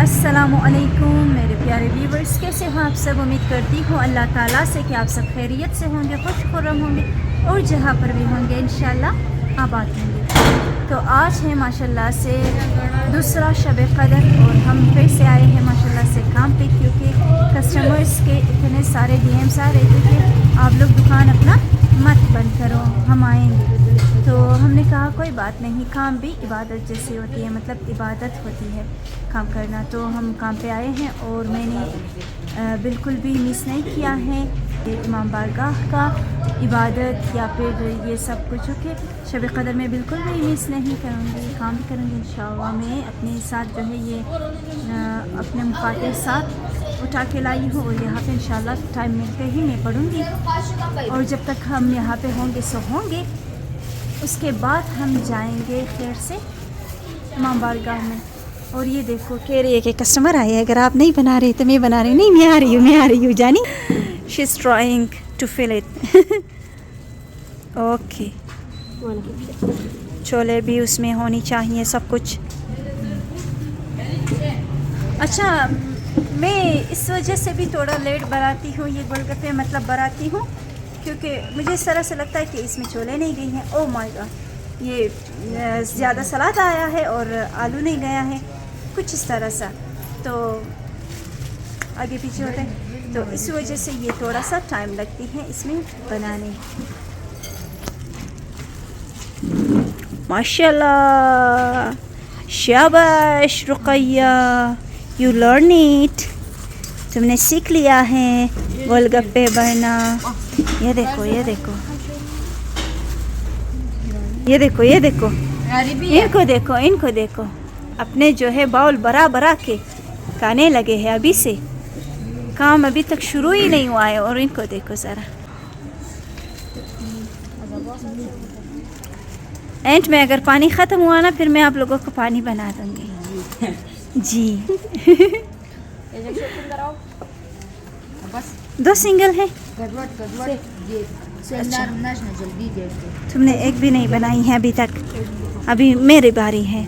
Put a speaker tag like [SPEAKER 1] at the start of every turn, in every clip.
[SPEAKER 1] السلام علیکم میرے پیارے ویورز، کیسے ہو آپ سب؟ امید کرتی ہوں اللہ تعالیٰ سے کہ آپ سب خیریت سے ہوں گے، خوش خرم ہوں گے اور جہاں پر بھی ہوں گے انشاءاللہ آباد ہوں گے۔ تو آج ہے ماشاءاللہ سے دوسرا شب قدر اور ہم پھر سے آئے ہیں ماشاءاللہ سے کام پہ، کیونکہ کسٹمرز کے اتنے سارے ڈی ایمس آ رہے تھے کہ آپ لوگ دکان اپنا مت بند کرو، ہم آئیں گے۔ تو ہم نے کہا کوئی بات نہیں، کام بھی عبادت جیسی ہوتی ہے، مطلب عبادت ہوتی ہے کام کرنا۔ تو ہم کام پہ آئے ہیں اور میں نے بالکل بھی مس نہیں کیا ہے امام بارگاہ کا عبادت یا پھر یہ سب کچھ، کہ شب قدر میں بالکل بھی مس نہیں کروں گی، کام بھی کروں گی انشاءاللہ۔ میں اپنے ساتھ جو ہے یہ اپنے مخاطب ساتھ اٹھا کے لائی ہوں اور یہاں پہ انشاءاللہ ٹائم ملتے ہی میں پڑھوں گی، اور جب تک ہم یہاں پہ ہوں گے سو ہوں گے، اس کے بعد ہم جائیں گے خیر سے امام بارگاہ میں۔ اور یہ دیکھو کہہ رہی ہے کہ کسٹمر آئے ہیں، اگر آپ نہیں بنا رہے تو میں بنا رہی ہوں۔ نہیں، میں آ رہی ہوں جانی، she is trying to fill it. Okay, چھولے بھی اس میں ہونی چاہیے، سب کچھ۔ اچھا، میں اس وجہ سے بھی تھوڑا لیٹ بناتی ہوں یہ گول گپے، مطلب بناتی ہوں کیونکہ مجھے اس طرح سے لگتا ہے کہ اس میں چھولے نہیں گئی ہیں۔ او مائی گاڈ، یہ زیادہ سلاد آیا ہے اور آلو نہیں گیا ہے، کچھ اس طرح سا، تو آگے پیچھے ہوتا ہے، تو اس وجہ سے یہ تھوڑا سا ٹائم لگتی ہے اس میں بنانے۔ ماشاءاللہ، شاباش رقیہ، یو لرن اٹ، تم نے سیکھ لیا ہے گول گپے بننا۔ یہ دیکھو، یہ دیکھو، یہ دیکھو، یہ دیکھو، ان کو دیکھو، ان کو دیکھو، اپنے جو ہے باؤل برا برا کے کھانے لگے ہیں، ابھی سے کام ابھی تک شروع ہی نہیں ہوا ہے، اور ان کو دیکھو ذرا۔ اینڈ میں اگر پانی ختم ہوا نا، پھر میں آپ لوگوں کو پانی بنا دوں گی جی۔ دو سنگل ہے، تم نے ایک بھی نہیں بنائی ہے ابھی تک، ابھی میری باری ہے۔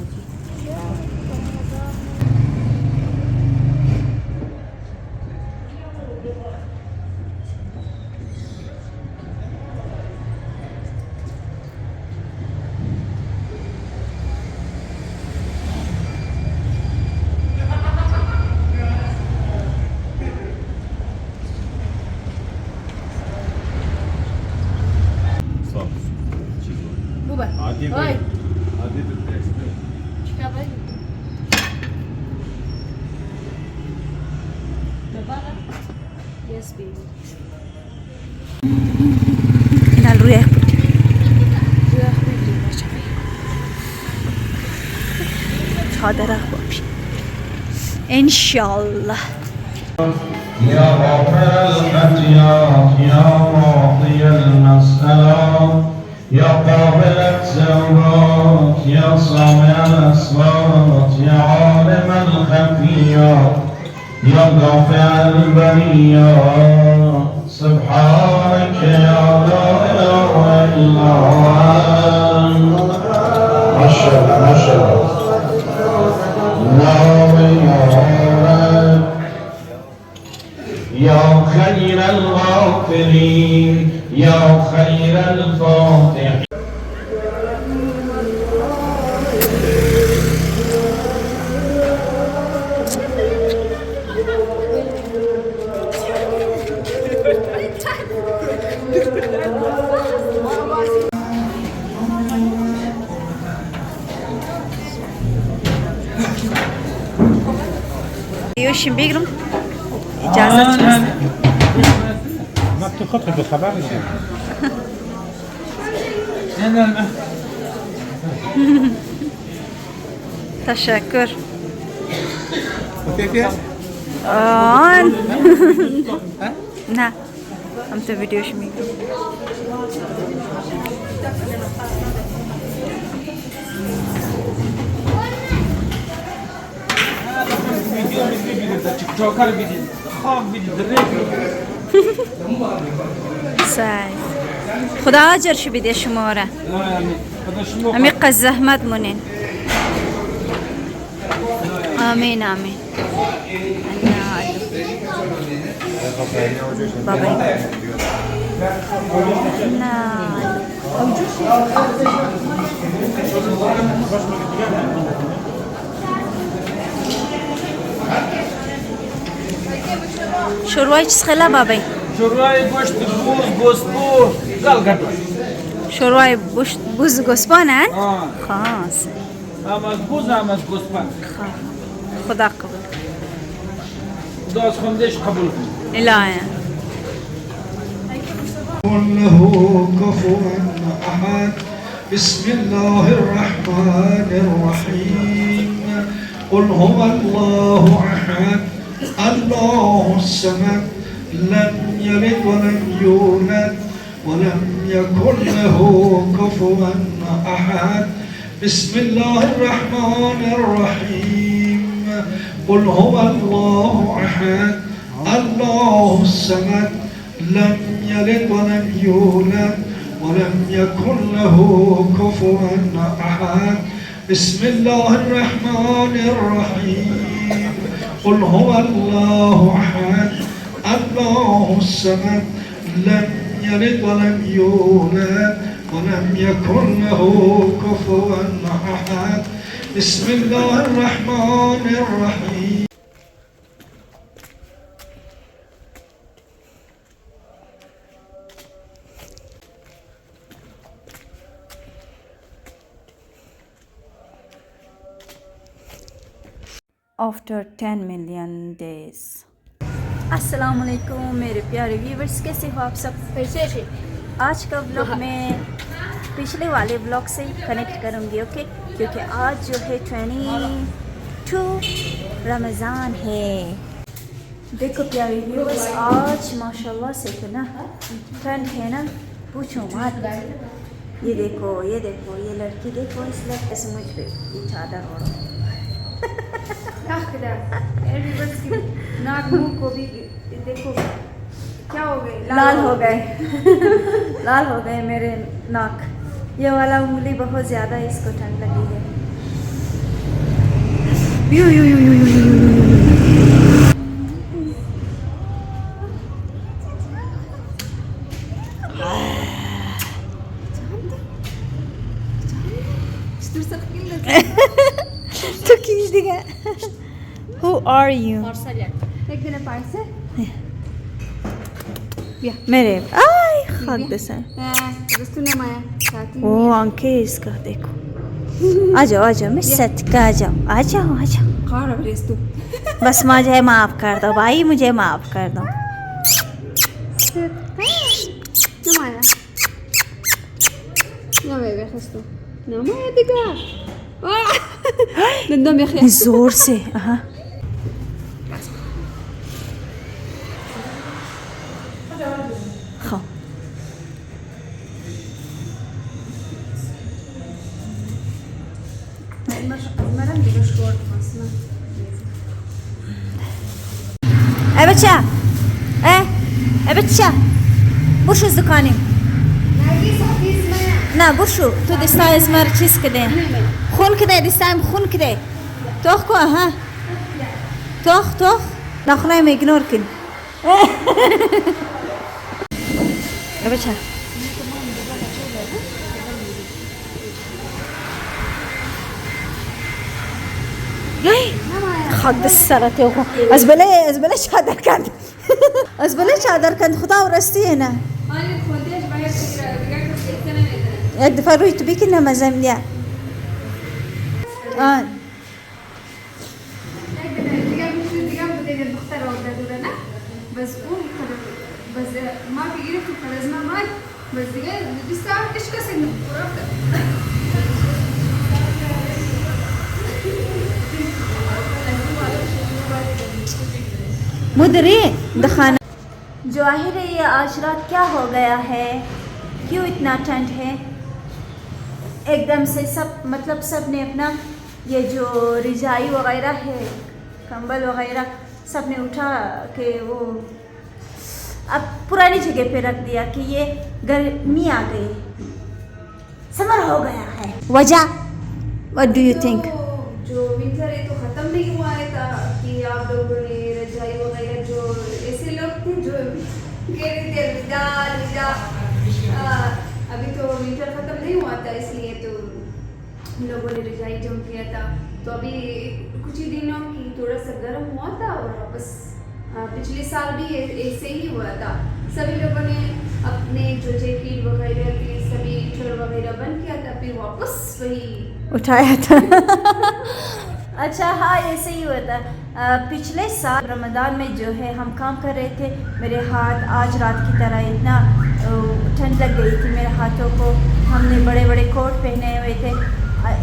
[SPEAKER 1] انشاءاللہ۔
[SPEAKER 2] يا رافع الأتياف يا معطي المسألة يا قابل التوبات يا سامع الأصوات يا عالم الخفيات يا دافع البريات سبحانك يا لا إله إلا أنت. ما شاء الله، ما شاء الله. يا خير الغافرين يا خير الفاتحين.
[SPEAKER 1] Şimdi Begüm icazet çıksın.
[SPEAKER 3] ما بتخطر بالخبر
[SPEAKER 1] Teşekkür.
[SPEAKER 3] كيف يا؟
[SPEAKER 1] Ne? Hem de video şimdi. سعی خدا اجرش بده شما را، عمیق زحمت مونین. آمین آمین بابا شروع چیز خیلی بابا
[SPEAKER 4] شورای گوشت بوز گوسپو گلگت
[SPEAKER 1] شروع بوز گوسپانه
[SPEAKER 4] آه
[SPEAKER 1] خاص
[SPEAKER 4] هم از بوز هم از گوسپن
[SPEAKER 1] خدا قبول
[SPEAKER 4] خدا از خوندش قبول کن
[SPEAKER 1] الهی
[SPEAKER 2] قل له كفوا أحد بسم الله الرحمن الرحيم قل هو الله أحد الله الصمد لم يلد ولم يولد ولم يكن له كفوا أحد بسم الله الرحمن الرحيم قل هو الله أحد الله الصمد لم يلد ولم يولد ولم يكن له كفوا أحد بسم الله الرحمن الرحيم قل هو الله أحد الله الصمد لم يلد ولم يولد ولم يكن له كفوا أحد بسم الله الرحمن الرحيم
[SPEAKER 1] After 10 million days. السلام علیکم میرے پیارے ویورز، کیسے ہو آپ سب؟ آج کا ولاگ میں پچھلے والے ولاگ سے کنیکٹ کروں گی، اوکے؟ کیونکہ آج جو ہے 22 رمضان ہے۔ دیکھو پیارے ویورز، آج ماشاءاللہ سے اتنا ٹھنڈ ہے نا، پوچھو مت۔ یہ دیکھو یہ دیکھو یہ لڑکی دیکھو، اس لڑکے سے مجھ پہ یہ چادر اوڑھو۔
[SPEAKER 5] ناک منہ کو بھی دیکھو کیا ہو گئے،
[SPEAKER 1] لال ہو گئے لال ہو گئے میرے ناک۔ یہ والا انگلی بہت زیادہ اس کو ٹھنڈ لگی ہے۔ تو کیش دیگه Who are you?
[SPEAKER 5] ایک دن پایسه
[SPEAKER 1] میرے آئی خاک بسن
[SPEAKER 5] رستونه مایا ساعتی
[SPEAKER 1] او آنکه اس کا دیکھو۔ آجاؤ میں ست کا آجاؤ
[SPEAKER 5] قارا برستو
[SPEAKER 1] بس مجھے معاف کر دو بھائی، مجھے معاف کر دو۔
[SPEAKER 5] نه مایا نه مایا بخستو نه مایا دیگه دندم یخی
[SPEAKER 1] زور سے خواہ
[SPEAKER 5] مرم دیگه شکر اصلا
[SPEAKER 1] اے بچہ اے بچہ بوشو از دکانی نه بوشو تو دستای از مر چیز کده خون کده دستایم خون کده توخ کو ها توخ نخلایم ایگنور کن اے بچہ خاک دست سرت یو از بله چادر کند خدا و رستی نه
[SPEAKER 5] آنی خودش باید دیگه کسی نمیده
[SPEAKER 1] یک دفعه روی تو بیکن نمازم دیا
[SPEAKER 5] دیگه بوده دختر آورده دوره نه بس اون بس ما بگیره تو پرزما مای بس دیگه 20 ساعت ايش کسی نخورافته
[SPEAKER 1] مدری دخانا جواہر یہ آج رات کیا ہو گیا ہے؟ کیوں اتنا ٹھنڈ ہے؟ ایک دم سے سب نے اپنا یہ جو رضائی وغیرہ ہے کمبل وغیرہ سب نے اٹھا کے وہ اب پرانی جگہ پہ رکھ دیا کہ یہ گرمی آ گئی، سمر ہو گیا ہے۔ وجہ what do you think؟
[SPEAKER 5] جو ونٹر ہے تو ختم کم نہیں ہوا ہے تھا کہ آپ لوگوں نے رضائی وغیرہ جو ایسے لوگ تھے جو کہہ رہے تھے الوداع. ابھی تو ونٹر ختم نہیں ہوا تھا اس لیے تو لوگوں نے رضائی جم کیا تھا. تو ابھی کچھ ہی دنوں کی تھوڑا سا گرم ہوا تھا اور واپس پچھلے سال بھی ایسے ہی ہوا تھا. سبھی لوگوں نے اپنے جو جیکٹ وغیرہ کی سبھی چور وغیرہ بند کیا تھا پھر واپس وہی
[SPEAKER 1] اٹھایا تھا. اچھا ہاں ایسے ہی ہوا تھا. پچھلے سال رمضان میں جو ہے ہم کام کر رہے تھے, میرے ہاتھ آج رات کی طرح اتنا ٹھنڈ لگ گئی تھی میرے ہاتھوں کو. ہم نے بڑے بڑے کوٹ پہنے ہوئے تھے.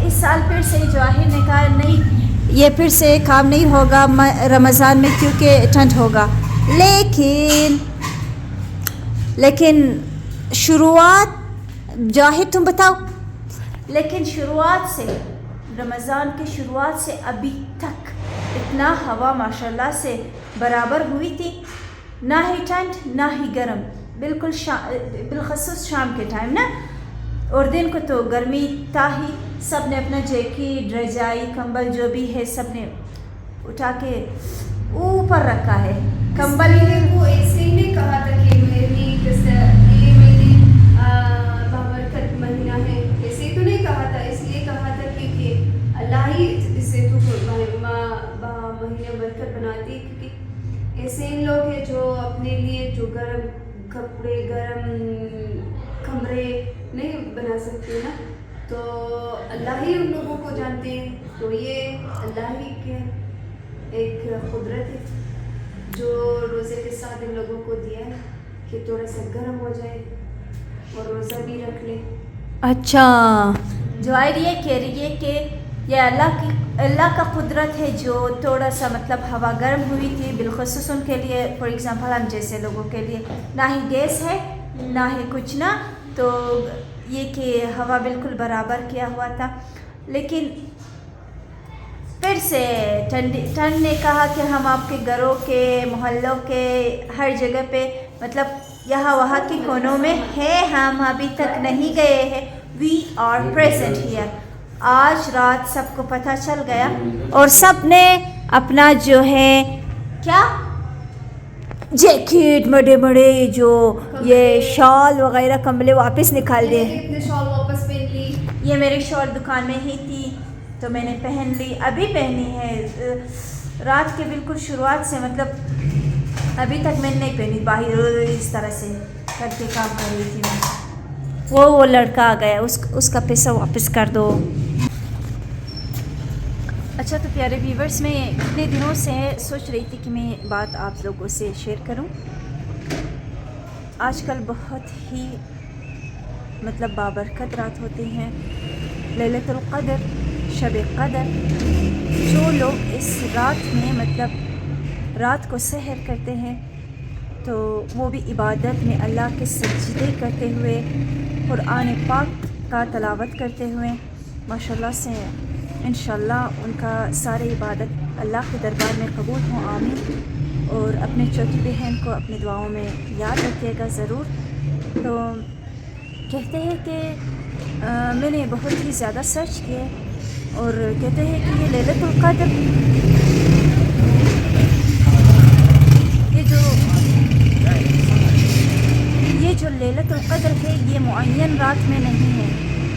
[SPEAKER 1] اس سال پھر سے جواہر نے کہا نہیں یہ پھر سے کام نہیں ہوگا رمضان میں کیونکہ ٹھنڈ ہوگا. لیکن شروعات جواہر تم بتاؤ, لیکن شروعات سے رمضان کی شروعات سے ابھی تک اتنا ہوا ماشاءاللہ سے برابر ہوئی تھی, نہ ہی ٹھنڈ نہ ہی گرم, بالکل بالخصوص شام کے ٹائم نا. اور دن کو تو گرمی تھا ہی. سب نے اپنا جیکٹ رضائی کمبل جو بھی ہے سب نے اٹھا کے اوپر رکھا ہے. کمبل
[SPEAKER 5] نے وہ ایسے ہی نہیں کہا تھا کہ یہ میری بابرکت مہینہ ہے, ایسے ہی تو نہیں کہا تھا. اس لیے کہا تھا کہ اللہ ہی اسے تو مہینہ برکت بناتی ہے, کیونکہ ایسے ہی لوگ ہیں جو اپنے لیے جو گرم کپڑے گرم کمرے نہیں بنا سکتے نا, تو اللہ ہی ان لوگوں کو جانتے ہیں. تو یہ اللہ ہی کے ایک قدرت ہے جو روزے کے ساتھ ان لوگوں کو دیا ہے کہ تھوڑا سا گرم ہو جائے اور روزہ بھی رکھ لے.
[SPEAKER 1] اچھا جواہر یہ کہہ رہی ہے کہ یہ اللہ کا قدرت ہے جو تھوڑا سا مطلب ہوا گرم ہوئی تھی بالخصوص ان کے لیے. فار ایگزامپل ہم جیسے لوگوں کے لیے نہ ہی گیس ہے نہ ہی کچھ نا, تو یہ کہ ہوا بالکل برابر کیا ہوا تھا. لیکن پھر سے ٹھنڈ نے کہا کہ ہم آپ کے گھروں کے محلوں کے ہر جگہ پہ مطلب یہاں وہاں کے کونوں میں ہے, ہم ابھی تک نہیں گئے ہیں. We are present here. آج رات سب کو پتہ چل گیا اور سب نے اپنا جو ہے کیا جیکٹ بڑے جو یہ شال وغیرہ کمبلے واپس نکال دیے.
[SPEAKER 5] شال واپس پہن لی.
[SPEAKER 1] یہ میری شال دکان میں ہی تھی تو میں نے پہن لی, ابھی پہنی ہے. رات کے بالکل شروعات سے مطلب ابھی تک میں نے نہیں پہنی. باہر اس طرح سے کر کے کام کر رہی تھی میں. وہ لڑکا آ گیا, اس کا پیسہ واپس کر دو. اچھا تو پیارے ویورز, میں اتنے دنوں سے سوچ رہی تھی کہ میں بات آپ لوگوں سے شیئر کروں. آج کل بہت ہی مطلب بابرکت رات ہوتی ہیں, لیلۃ القدر, شب قدر. جو لوگ اس رات میں مطلب رات کو سحر کرتے ہیں تو وہ بھی عبادت میں اللہ کے سجدے کرتے ہوئے قرآن پاک کا تلاوت کرتے ہوئے ماشاءاللہ سے انشاءاللہ ان کا سارے عبادت اللہ کے دربار میں قبول ہوں, آمین. اور اپنے چھوٹی بہن کو اپنی دعاؤں میں یاد رکھیے گا ضرور. تو کہتے ہیں کہ میں نے بہت ہی زیادہ سرچ کیے اور کہتے ہیں کہ یہ لیلۃ القدر یہ جو لیلۃ القدر ہے یہ معین رات میں نہیں ہے.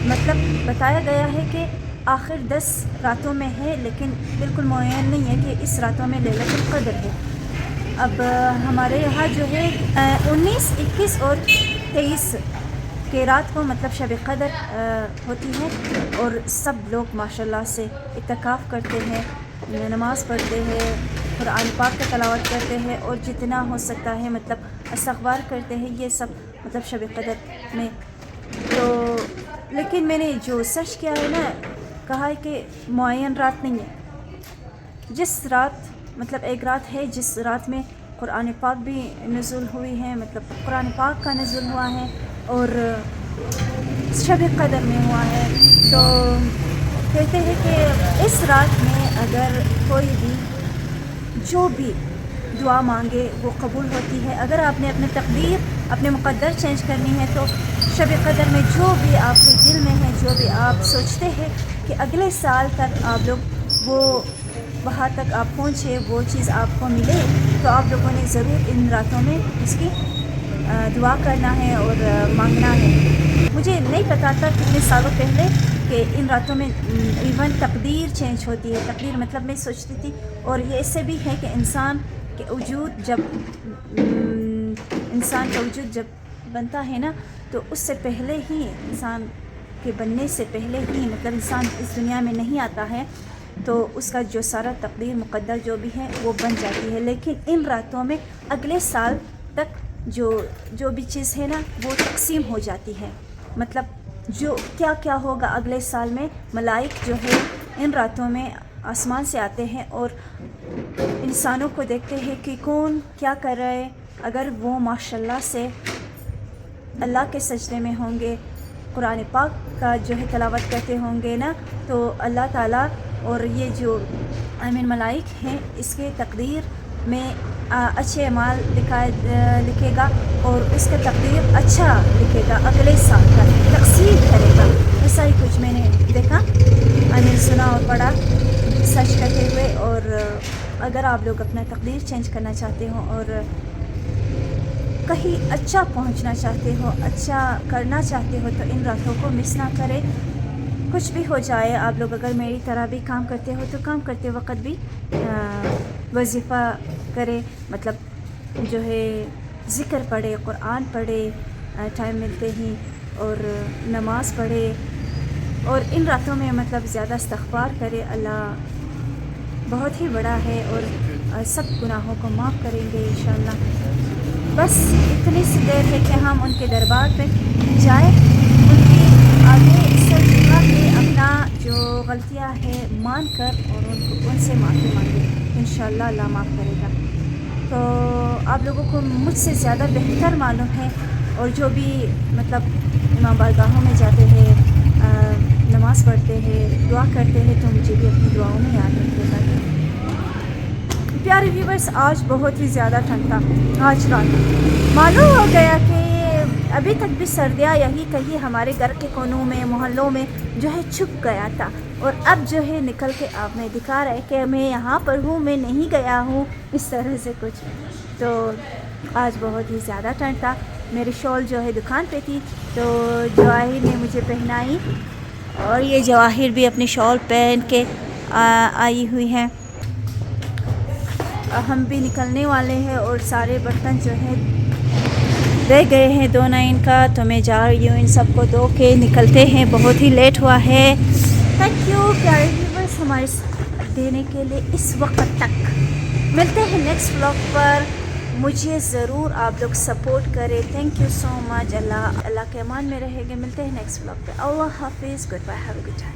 [SPEAKER 1] مطلب بتایا گیا ہے کہ آخر 10 راتوں میں ہے, لیکن بالکل معین نہیں ہے کہ اس راتوں میں لیلۃ القدر ہے. اب ہمارے یہاں جو ہے 19, 21 اور 23 کے رات کو مطلب شب قدر ہوتی ہے اور سب لوگ ماشاءاللہ سے اعتکاف کرتے ہیں, نماز پڑھتے ہیں, قرآن پاک کا تلاوت کرتے ہیں اور جتنا ہو سکتا ہے مطلب استغفار کرتے ہیں. یہ سب مطلب شب قدر میں. تو لیکن میں نے جو سرچ کیا ہے نا, کہا ہے کہ معین رات نہیں ہے. جس رات مطلب ایک رات ہے جس رات میں قرآن پاک بھی نزول ہوئی ہے, مطلب قرآن پاک کا نزول ہوا ہے اور شب قدر میں ہوا ہے. تو کہتے ہیں کہ اس رات میں اگر کوئی بھی جو بھی دعا مانگے وہ قبول ہوتی ہے. اگر آپ نے اپنے تقدیر اپنے مقدر چینج کرنی ہے تو شب قدر میں جو بھی آپ کے دل میں ہے, جو بھی آپ سوچتے ہیں کہ اگلے سال تک آپ لوگ وہ وہاں تک آپ پہنچے، وہ چیز آپ کو ملے، تو آپ لوگوں نے ضرور ان راتوں میں اس کی دعا کرنا ہے اور مانگنا ہے۔ مجھے نہیں پتا تھا کتنے سالوں پہلے کہ ان راتوں میں ایون تقدیر چینج ہوتی ہے۔ تقدیر مطلب میں سوچتی تھی، اور یہ اس سے بھی ہے کہ انسان کا وجود جب بنتا ہے نا، تو اس سے پہلے ہی، انسان کے بننے سے پہلے ہی، مطلب انسان اس دنیا میں نہیں آتا ہے تو اس کا جو سارا تقدیر مقدر جو بھی ہے وہ بن جاتی ہے، لیکن ان راتوں میں اگلے سال تک جو بھی چیز ہے نا وہ تقسیم ہو جاتی ہے۔ مطلب جو کیا ہوگا اگلے سال میں، ملائک جو ہے ان راتوں میں آسمان سے آتے ہیں اور انسانوں کو دیکھتے ہیں کہ کون کیا کر رہا ہے۔ اگر وہ ماشاءاللہ سے اللہ کے سجدے میں ہوں گے، قرآن پاک کا جو ہے تلاوت کرتے ہوں گے نا، تو اللہ تعالیٰ اور یہ جو ملائک ہیں اس کے تقدیر میں اچھے اعمال لکھے گا، اور اس کا تقدیر اچھا لکھے گا، اگلے سال کا تقسیم کرے گا۔ ایسا ہی کچھ میں نے دیکھا، سنا اور پڑھا سرچ کرتے ہوئے۔ اور اگر آپ لوگ اپنا تقدیر چینج کرنا چاہتے ہو اور کہیں اچھا پہنچنا چاہتے ہو، اچھا کرنا چاہتے ہو، تو ان راتوں کو مس نہ کرے۔ کچھ بھی ہو جائے، آپ لوگ اگر میری طرح بھی کام کرتے ہو تو کام کرتے وقت بھی وظیفہ کرے، مطلب جو ہے ذکر پڑھے، قرآن پڑھے ٹائم ملتے ہی، اور نماز پڑھے، اور ان راتوں میں مطلب زیادہ استغفار کرے۔ اللہ بہت ہی بڑا ہے اور سب گناہوں کو معاف کریں گے انشاءاللہ۔ بس اتنی سی دیر ہے کہ ہم ان کے دربار پہ جائیں، ان کی آگے سر جھکا کے اپنا جو غلطیاں ہیں مان کر اور ان سے معافی مانگے، انشاءاللہ اللہ معاف کرے گا۔ تو آپ لوگوں کو مجھ سے زیادہ بہتر معلوم ہے، اور جو بھی مطلب امام بارگاہوں میں جاتے ہیں، نماز پڑھتے ہیں، دعا کرتے ہیں، تو مجھے بھی اپنی دعاؤں میں یاد رکھے گا۔ پیارے ویورز، آج بہت ہی زیادہ ٹھنڈ تھا۔ آج رات معلوم ہو گیا کہ ابھی تک بھی سردیاں یہی کہیں ہمارے گھر کے کونوں میں، محلوں میں جو ہے چھپ گیا تھا، اور اب جو ہے نکل کے آپ میں دکھا رہے کہ میں یہاں پر ہوں، میں نہیں گیا ہوں، اس طرح سے کچھ۔ تو آج بہت ہی زیادہ ٹھنڈ تھا۔ میری شال جو ہے دکان پہ تھی، تو جواہر نے مجھے پہنائی، اور یہ جواہر بھی اپنی شال پہن کے آئی ہوئی ہیں۔ ہم بھی نکلنے والے ہیں، اور سارے برتن جو ہے رہ گئے ہیں دھونا ان کا، تو میں جا رہی ہوں ان سب کو دھو کے نکلتے ہیں، بہت ہی لیٹ ہوا ہے۔ تھینک یو پیارے ویورز ہمارے دینے کے لیے اس وقت تک۔ ملتے ہیں نیکسٹ ولاگ پر، مجھے ضرور آپ لوگ سپورٹ کریں۔ تھینک یو سو مچ۔ اللہ کے امان میں رہے گے۔ ملتے ہیں نیکسٹ ولاگ پہ۔ اللہ حافظ، goodbye, have a good time.